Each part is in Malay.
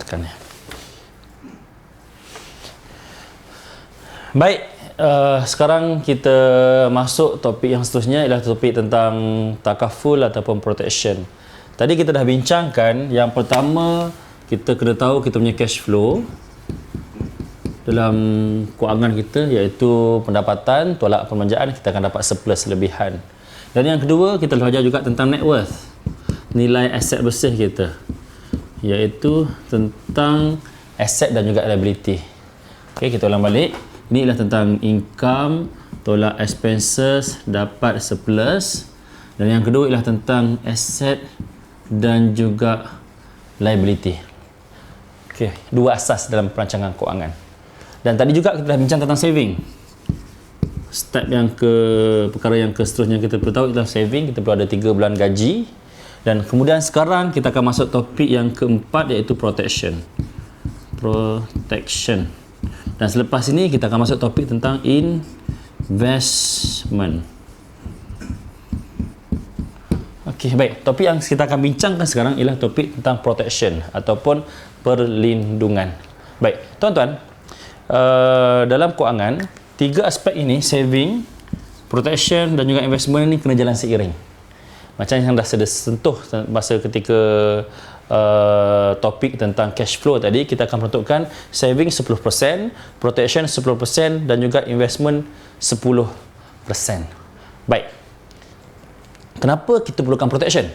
tekannya. Baik, sekarang kita masuk topik yang seterusnya, ialah topik tentang takaful ataupun protection. Tadi kita dah bincangkan, yang pertama kita kena tahu kita punya cash flow dalam kewangan kita, iaitu pendapatan tolak perbelanjaan, kita akan dapat surplus lebihan. Dan yang kedua, kita belajar juga tentang net worth, nilai aset bersih kita, iaitu tentang aset dan juga liability. Okey, kita ulang balik. Ini ialah tentang income tolak expenses dapat surplus, dan yang kedua ialah tentang aset dan juga liability. Okey, dua asas dalam perancangan kewangan. Dan tadi juga kita dah bincang tentang saving. Step yang perkara yang seterusnya kita perlu tahu ialah saving. Kita perlu ada 3 bulan gaji. Dan kemudian sekarang kita akan masuk topik yang keempat, iaitu protection. Dan selepas ini kita akan masuk topik tentang investment. Okey, baik. Topik yang kita akan bincangkan sekarang ialah topik tentang protection ataupun perlindungan. Baik, tuan-tuan, dalam kewangan, 3 aspek ini, saving, protection dan juga investment, ini kena jalan seiring. Macam yang dah saya sentuh masa ketika topik tentang cash flow tadi, kita akan peruntukkan saving 10%, protection 10% dan juga investment 10%. Baik. Kenapa kita perlukan protection?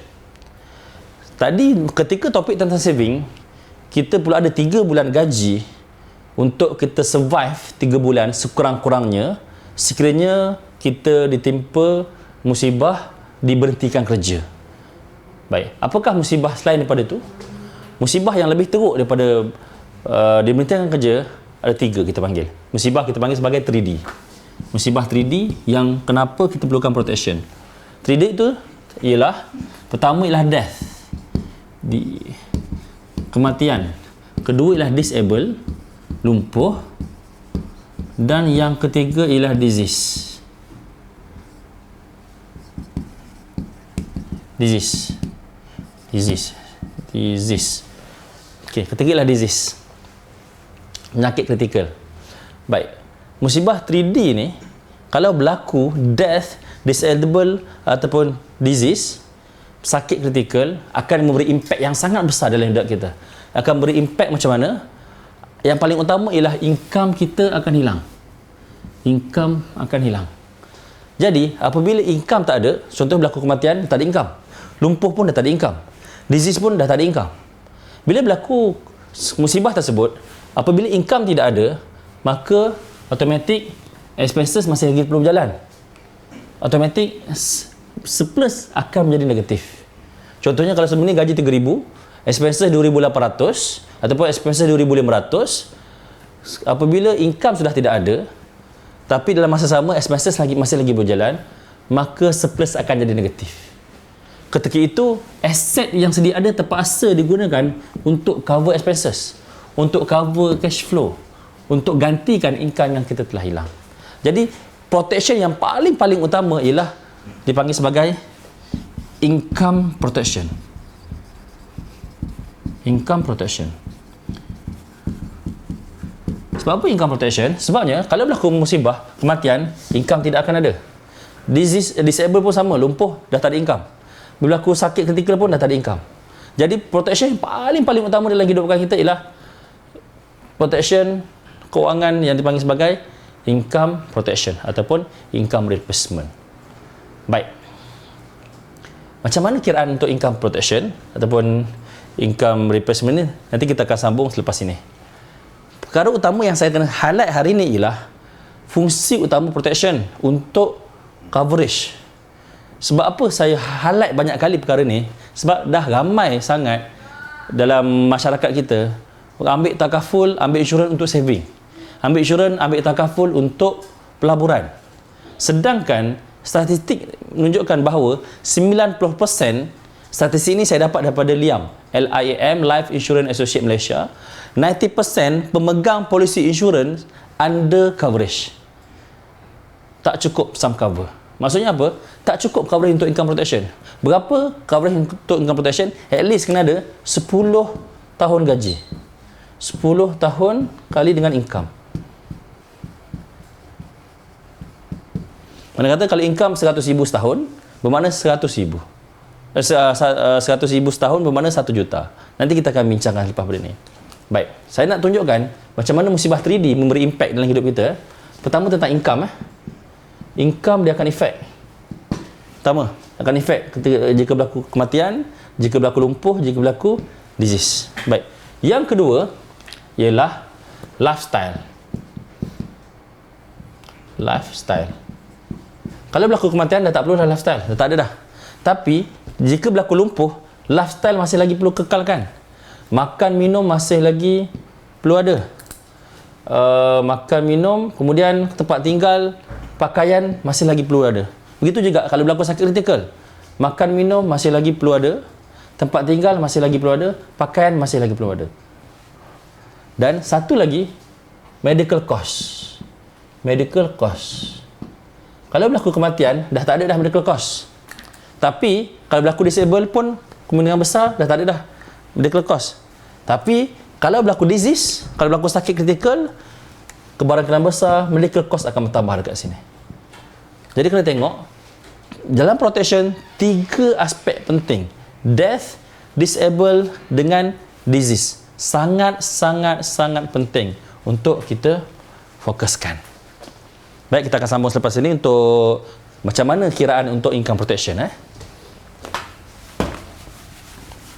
Tadi ketika topik tentang saving, kita perlu ada 3 bulan gaji untuk kita survive 3 bulan sekurang-kurangnya sekiranya kita ditimpa musibah, diberhentikan kerja. Baik, apakah musibah selain daripada itu? Musibah yang lebih teruk daripada diberhentikan kerja ada 3 kita panggil. Musibah kita panggil sebagai 3D. Musibah 3D yang kenapa kita perlukan protection. 3D itu ialah, pertama ialah death, kematian. Kedua ialah disable, lumpuh. Dan yang ketiga ialah disease. Okey, ketiga ialah disease, penyakit kritikal. Baik, musibah 3D ni kalau berlaku death, disable ataupun disease, sakit kritikal, akan memberi impak yang sangat besar dalam hidup kita. Akan beri impak macam mana? Yang paling utama ialah income kita akan hilang. Income akan hilang. Jadi, apabila income tak ada, contoh berlaku kematian, tak ada income. Lumpuh pun dah tak ada income. Disease pun dah tak ada income. Bila berlaku musibah tersebut, apabila income tidak ada, maka automatic expenses masih lagi perlu berjalan. Automatic surplus akan menjadi negatif. Contohnya kalau sebelum ni gaji 3,000, expenses 2,800 ataupun expenses 2,500, apabila income sudah tidak ada tapi dalam masa sama expenses masih lagi berjalan, maka surplus akan jadi negatif. Ketika itu aset yang sedia ada terpaksa digunakan untuk cover expenses, untuk cover cash flow, untuk gantikan income yang kita telah hilang. Jadi protection yang paling utama ialah dipanggil sebagai income protection. Income protection. Sebab apa income protection? Sebabnya kalau berlaku musibah, kematian, income tidak akan ada. Disease, disable pun sama, lumpuh, dah tak ada income. Bila berlaku sakit kritikal pun dah tak ada income. Jadi protection yang paling utama dalam kehidupan kita ialah protection kewangan yang dipanggil sebagai income protection ataupun income replacement. Baik. Macam mana kiraan untuk income protection ataupun income replacement ni? Nanti kita akan sambung selepas ini. Perkara utama yang saya kena highlight hari ini ialah fungsi utama protection untuk coverage. Sebab apa saya highlight banyak kali perkara ni? Sebab dah ramai sangat dalam masyarakat kita ambil takaful, ambil insurans untuk saving. Ambil insurans, ambil takaful untuk pelaburan. Sedangkan statistik menunjukkan bahawa 90%, statistik ini saya dapat daripada LIAM, Life Insurance Association Malaysia, 90% pemegang polisi insurans under coverage. Tak cukup sum cover. Maksudnya apa? Tak cukup coverage untuk income protection. Berapa coverage untuk income protection? At least kena ada 10 tahun gaji. 10 tahun kali dengan income. Mana kata kalau income 100,000 setahun, bermakna 100,000. 100,000 setahun bermakna 1 juta. Nanti kita akan bincangkan lepas pada ni. Baik, saya nak tunjukkan macam mana musibah 3D memberi impact dalam hidup kita. Pertama tentang income. Income dia akan efek. Pertama, akan efek jika berlaku kematian, jika berlaku lumpuh, jika berlaku disease. Baik. Yang kedua ialah lifestyle. Lifestyle. Kalau berlaku kematian dah tak perlu dah lifestyle, dah tak ada dah. Tapi jika berlaku lumpuh, lifestyle masih lagi perlu kekalkan. Makan minum masih lagi perlu ada. Makan minum, kemudian tempat tinggal, pakaian masih lagi perlu ada. Begitu juga kalau berlaku sakit kritikal, makan minum masih lagi perlu ada, tempat tinggal masih lagi perlu ada, pakaian masih lagi perlu ada. Dan satu lagi, medical cost. Medical cost. Kalau berlaku kematian, dah tak ada dah medical cost. Tapi kalau berlaku disable pun kemungkinan besar dah tak ada dah medical cost. Tapi kalau berlaku disease, kalau berlaku sakit kritikal, kebarangkalian besar medical cost akan bertambah dekat sini. Jadi kena tengok dalam protection 3 aspek penting. Death, disable dengan disease. Sangat penting untuk kita fokuskan. Baik, kita akan sambung selepas ini untuk macam mana kiraan untuk income protection.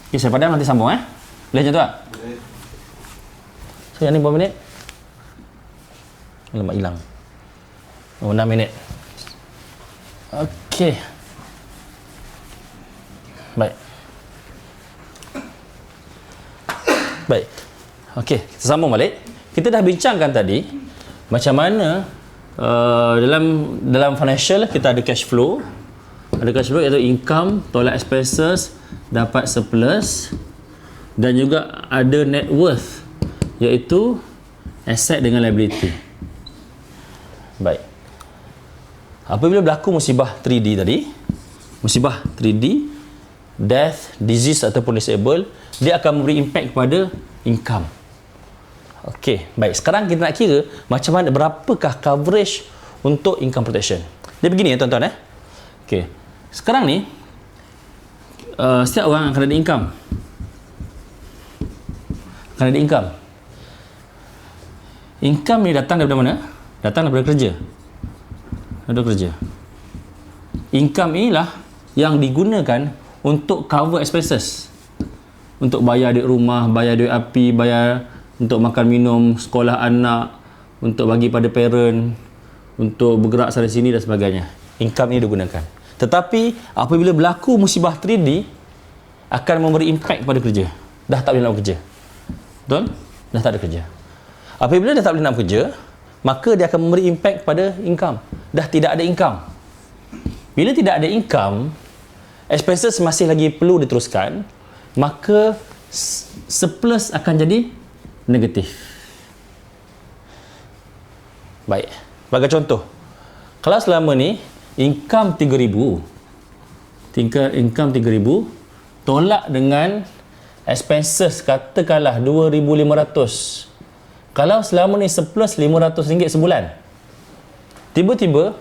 Okay, saya padam nanti sambung. Boleh macam tu tak? Boleh. So, yang ni berapa minit? Lemak hilang. 6 minit. Okey. Baik. Okey, kita sambung balik. Kita dah bincangkan tadi macam mana dalam financial kita ada cash flow. Ada cash flow iaitu income tolak expenses dapat surplus, dan juga ada net worth iaitu asset dengan liability. Baik. Apabila berlaku musibah 3D tadi, musibah 3D, death, disease ataupun disable, dia akan memberi impact kepada income. Okey, baik. Sekarang kita nak kira macam mana, berapakah coverage untuk income protection. Dia begini ya tuan-tuan. Okey. Sekarang ni setiap orang akan ada income. Akan ada income. Income ni datang daripada mana? Datang daripada kerja. Daripada kerja. Income inilah yang digunakan untuk cover expenses. Untuk bayar duit rumah, bayar duit api, bayar untuk makan minum, sekolah anak, untuk bagi pada parent, untuk bergerak sana sini dan sebagainya. Income ini digunakan. Tetapi apabila berlaku musibah 3D, akan memberi impact kepada kerja. Dah tak boleh nak bekerja. Betul? Dah tak ada kerja. Apabila dah tak boleh nak bekerja, maka dia akan memberi impact kepada income. Dah tidak ada income. Bila tidak ada income, expenses masih lagi perlu diteruskan, maka surplus akan jadi negatif. Baik. Sebagai contoh, kalau selama ni income 3,000, income 3,000 tolak dengan expenses katakanlah 2,500. Kalau selama ni surplus RM500 sebulan, tiba-tiba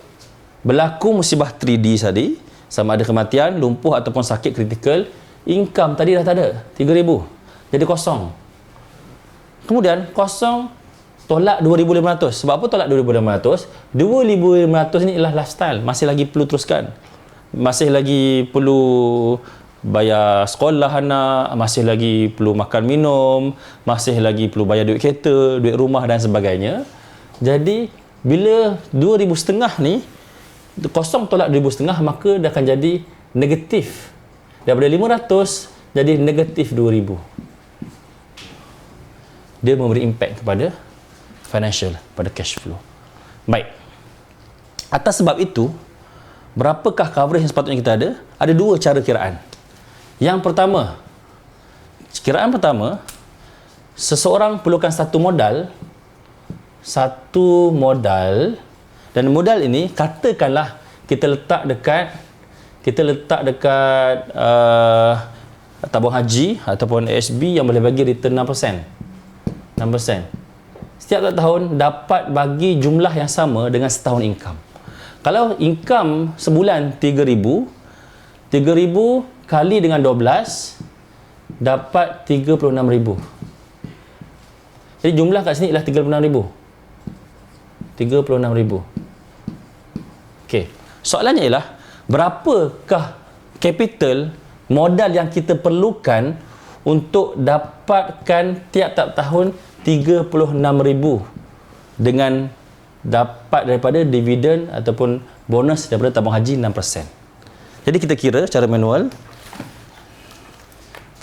berlaku musibah 3D tadi, sama ada kematian, lumpuh ataupun sakit kritikal, income tadi dah tak ada, 3,000. Jadi kosong. Kemudian kosong tolak 2,500. Sebab apa tolak 2,500? 2,500 ni ialah lifestyle, masih lagi perlu teruskan. Masih lagi perlu bayar sekolah anak, masih lagi perlu makan minum, masih lagi perlu bayar duit kereta, duit rumah dan sebagainya. Jadi bila 2,500 ni kosong tolak 2,500, maka dia akan jadi negatif. Daripada 500 jadi negatif 2,000. Dia memberi impact kepada financial, pada cash flow. Baik. Atas sebab itu, berapakah coverage yang sepatutnya kita ada? Ada 2 cara kiraan. Yang pertama, kiraan pertama, seseorang perlukan satu modal, dan modal ini katakanlah kita letak dekat tabung haji ataupun ASB yang boleh bagi return 6%. 6%. Setiap tahun dapat bagi jumlah yang sama dengan setahun income. Kalau income sebulan 3,000, 3,000 kali dengan 12 dapat 36,000. Jadi jumlah kat sini ialah 36,000. 36,000. Okey. Soalannya ialah berapakah capital modal yang kita perlukan untuk dapatkan tiap-tiap tahun 36,000 dengan dapat daripada dividen ataupun bonus daripada tabung haji 6%. Jadi kita kira secara manual.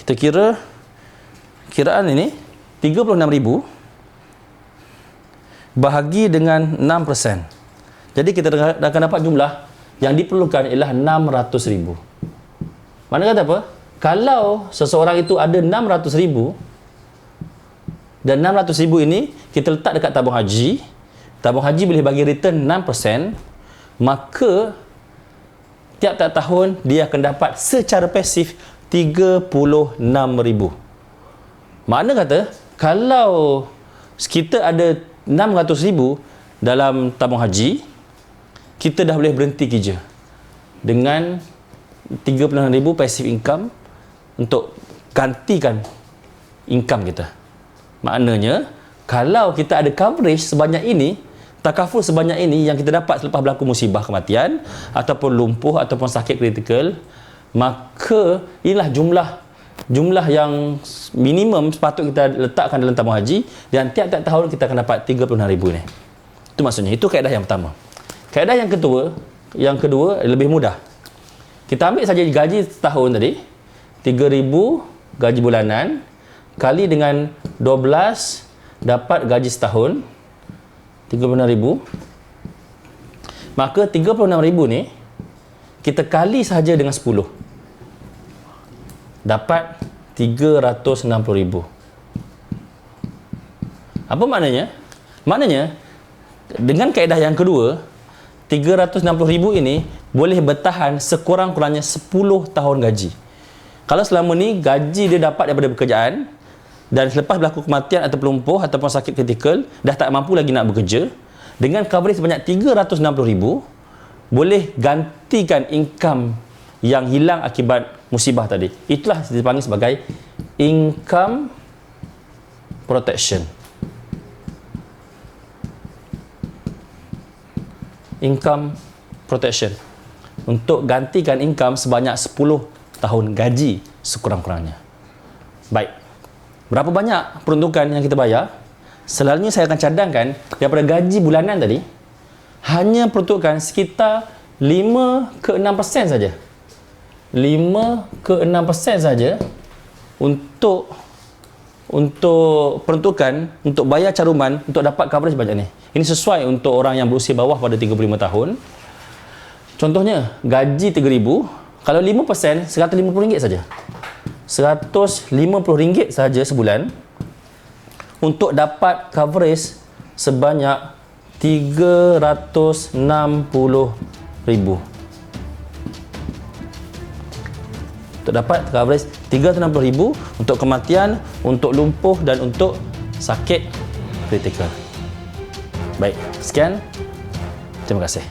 Kita kira kiraan ini 36,000 bahagi dengan 6%. Jadi kita akan dapat jumlah yang diperlukan ialah 600,000. Mana kata apa? Kalau seseorang itu ada 600,000 dan 600,000 ini kita letak dekat tabung haji, tabung haji boleh bagi return 6%, maka tiap-tiap tahun dia akan dapat secara pasif 36,000. Makna kata, kalau kita ada 600,000 dalam tabung haji, kita dah boleh berhenti kerja dengan 36,000 passive income untuk gantikan income kita. Maknanya, kalau kita ada coverage sebanyak ini, takaful sebanyak ini yang kita dapat selepas berlaku musibah kematian ataupun lumpuh ataupun sakit kritikal, maka inilah jumlah yang minimum sepatut kita letakkan dalam tabung haji, dan tiap-tiap tahun kita akan dapat 36,000 ni. Itu maksudnya. Itu kaedah yang pertama. Kaedah yang kedua lebih mudah. Kita ambil saja gaji setahun tadi, 3,000 gaji bulanan kali dengan 12 dapat gaji setahun 36,000. Maka 36,000 ni kita kali sahaja dengan 10, dapat 360,000. Apa maknanya? Maknanya dengan kaedah yang kedua, 360,000 ini boleh bertahan sekurang-kurangnya 10 tahun gaji. Kalau selama ni gaji dia dapat daripada pekerjaan dan selepas berlaku kematian atau lumpuh ataupun sakit kritikal dah tak mampu lagi nak bekerja, dengan coverage sebanyak 360,000 boleh gantikan income yang hilang akibat musibah tadi. Itulah dipanggil sebagai income protection. Income protection. Untuk gantikan income sebanyak 10 tahun gaji sekurang-kurangnya. Baik. Berapa banyak peruntukan yang kita bayar? Selalunya saya akan cadangkan daripada gaji bulanan tadi, hanya peruntukan sekitar 5 ke 6% saja. 5 ke 6% saja untuk peruntukan untuk bayar caruman untuk dapat coverage banyak ni. Ini sesuai untuk orang yang berusia bawah pada 35 tahun. Contohnya, gaji 3,000, kalau 5%, RM150 saja. RM150 saja sebulan untuk dapat coverage sebanyak RM360,000. Untuk dapat coverage RM360,000 untuk kematian, untuk lumpuh dan untuk sakit kritikal. Baik, sekian. Terima kasih.